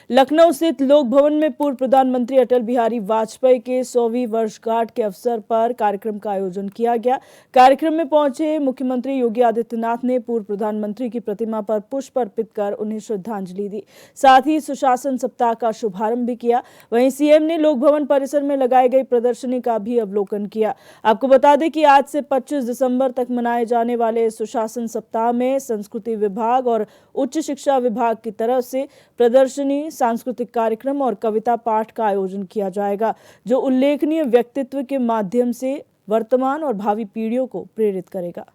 लखनऊ स्थित लोक भवन में पूर्व प्रधानमंत्री अटल बिहारी वाजपेयी के 100वीं वर्षगांठ के अवसर पर कार्यक्रम का आयोजन किया गया। कार्यक्रम में पहुंचे मुख्यमंत्री योगी आदित्यनाथ ने पूर्व प्रधानमंत्री की प्रतिमा पर पुष्प अर्पित कर उन्हें श्रद्धांजलि दी। साथ ही सुशासन सप्ताह का शुभारंभ भी किया। वहीं सीएम ने लोक भवन परिसर में लगाई गई प्रदर्शनी का भी अवलोकन किया। आपको बता दें कि आज से 25 दिसंबर तक मनाए जाने वाले सुशासन सप्ताह में संस्कृति विभाग और उच्च शिक्षा विभाग की तरफ से प्रदर्शनी, सांस्कृतिक कार्यक्रम और कविता पाठ का आयोजन किया जाएगा, जो उल्लेखनीय व्यक्तित्व के माध्यम से वर्तमान और भावी पीढ़ियों को प्रेरित करेगा।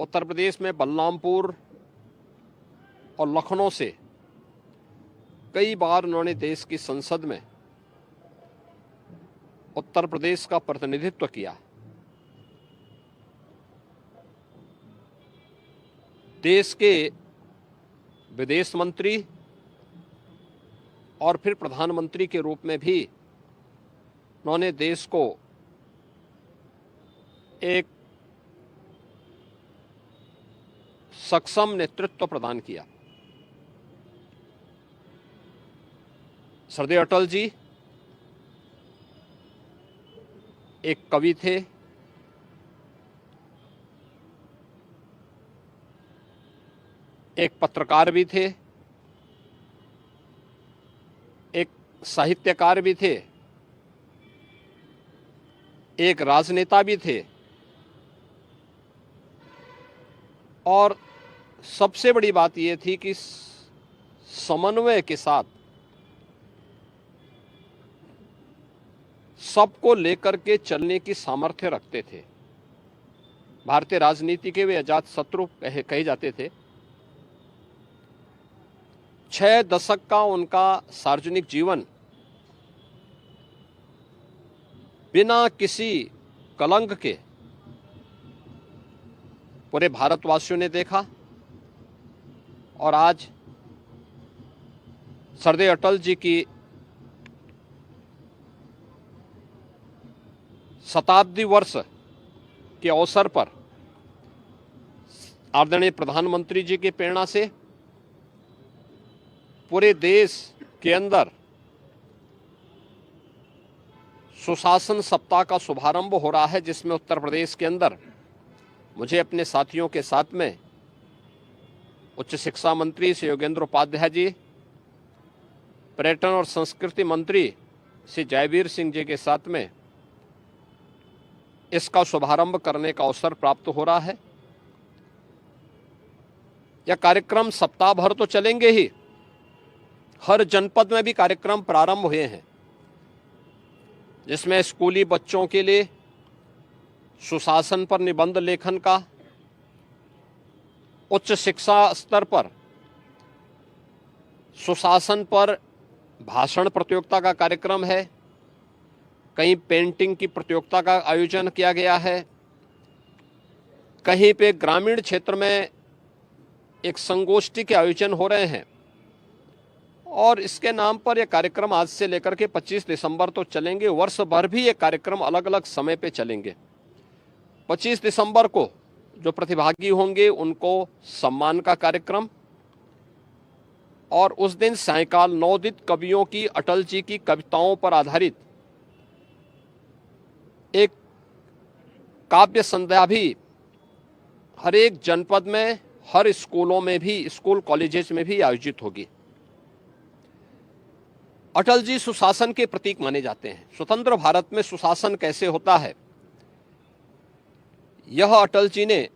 उत्तर प्रदेश में बलरामपुर और लखनऊ से कई बार उन्होंने देश की संसद में उत्तर प्रदेश का प्रतिनिधित्व किया। देश के विदेश मंत्री और फिर प्रधानमंत्री के रूप में भी उन्होंने देश को एक सक्षम नेतृत्व प्रदान किया। श्रद्धेय अटल जी एक कवि थे, एक पत्रकार भी थे, एक साहित्यकार भी थे, एक राजनेता भी थे और सबसे बड़ी बात यह थी कि समन्वय के साथ सबको लेकर के चलने की सामर्थ्य रखते थे। भारतीय राजनीति के वे अजात शत्रु कहे जाते थे। 6 दशक का उनका सार्वजनिक जीवन बिना किसी कलंक के पूरे भारतवासियों ने देखा और आज श्रद्धेय अटल जी की शताब्दी वर्ष के अवसर पर आदरणीय प्रधानमंत्री जी की प्रेरणा से पूरे देश के अंदर सुशासन सप्ताह का शुभारंभ हो रहा है, जिसमें उत्तर प्रदेश के अंदर मुझे अपने साथियों के साथ में उच्च शिक्षा मंत्री श्री योगेंद्र उपाध्याय जी, पर्यटन और संस्कृति मंत्री श्री जयवीर सिंह जी के साथ में इसका शुभारंभ करने का अवसर प्राप्त हो रहा है। यह कार्यक्रम सप्ताह भर तो चलेंगे ही, हर जनपद में भी कार्यक्रम प्रारंभ हुए हैं, जिसमें स्कूली बच्चों के लिए सुशासन पर निबंध लेखन का, उच्च शिक्षा स्तर पर सुशासन पर भाषण प्रतियोगिता का कार्यक्रम है, कहीं पेंटिंग की प्रतियोगिता का आयोजन किया गया है, कहीं पे ग्रामीण क्षेत्र में एक संगोष्ठी के आयोजन हो रहे हैं और इसके नाम पर यह कार्यक्रम आज से लेकर के 25 दिसंबर तो चलेंगे। वर्ष भर भी ये कार्यक्रम अलग अलग समय पे चलेंगे। 25 दिसंबर को जो प्रतिभागी होंगे उनको सम्मान का कार्यक्रम और उस दिन सायंकाल नवोदित कवियों की अटल जी की कविताओं पर आधारित एक काव्य संध्या भी हर एक जनपद में, हर स्कूलों में भी, स्कूल कॉलेजेस में भी आयोजित होगी। अटल जी सुशासन के प्रतीक माने जाते हैं। स्वतंत्र भारत में सुशासन कैसे होता है, यह अटल जी ने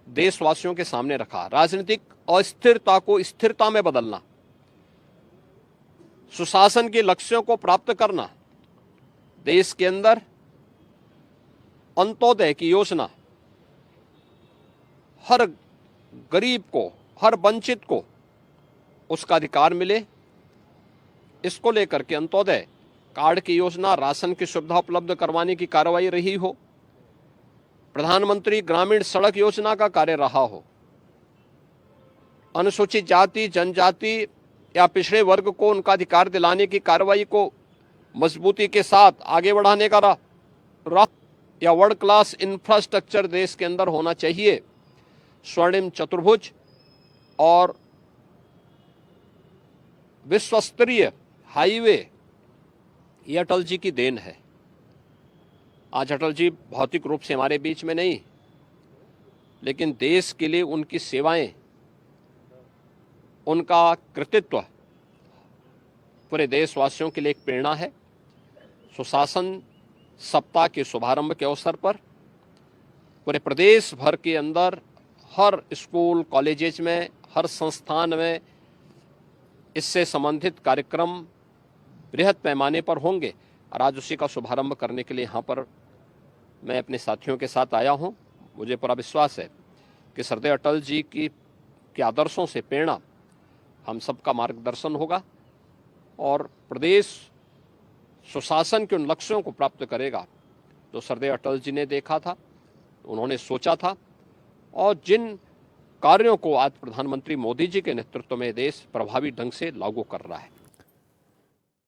देशवासियों के सामने रखा। राजनीतिक अस्थिरता को स्थिरता में बदलना, सुशासन के लक्ष्यों को प्राप्त करना, देश के अंदर अंत्योदय की योजना, हर गरीब को, हर वंचित को उसका अधिकार मिले, इसको लेकर के अंत्योदय कार्ड की योजना, राशन की सुविधा उपलब्ध करवाने की कार्रवाई रही हो, प्रधानमंत्री ग्रामीण सड़क योजना का कार्य रहा हो, अनुसूचित जाति, जनजाति या पिछड़े वर्ग को उनका अधिकार दिलाने की कार्रवाई को मजबूती के साथ आगे बढ़ाने का रहा या वर्ल्ड क्लास इंफ्रास्ट्रक्चर देश के अंदर होना चाहिए, स्वर्णिम चतुर्भुज और विश्वस्तरीय हाईवे ये अटल जी की देन है। आज अटल जी भौतिक रूप से हमारे बीच में नहीं, लेकिन देश के लिए उनकी सेवाएं, उनका कृतित्व पूरे देशवासियों के लिए एक प्रेरणा है। सुशासन सप्ताह के शुभारंभ के अवसर पर पूरे प्रदेश भर के अंदर हर स्कूल कॉलेजेस में, हर संस्थान में इससे संबंधित कार्यक्रम बृहद पैमाने पर होंगे और आज उसी का शुभारंभ करने के लिए यहाँ पर मैं अपने साथियों के साथ आया हूँ। मुझे पूरा विश्वास है कि श्रद्धेय अटल जी के आदर्शों से प्रेरणा हम सबका मार्गदर्शन होगा और प्रदेश सुशासन के उन लक्ष्यों को प्राप्त करेगा जो श्रद्धेय अटल जी ने देखा था, उन्होंने सोचा था और जिन कार्यों को आज प्रधानमंत्री मोदी जी के नेतृत्व में देश प्रभावी ढंग से लागू कर रहा है।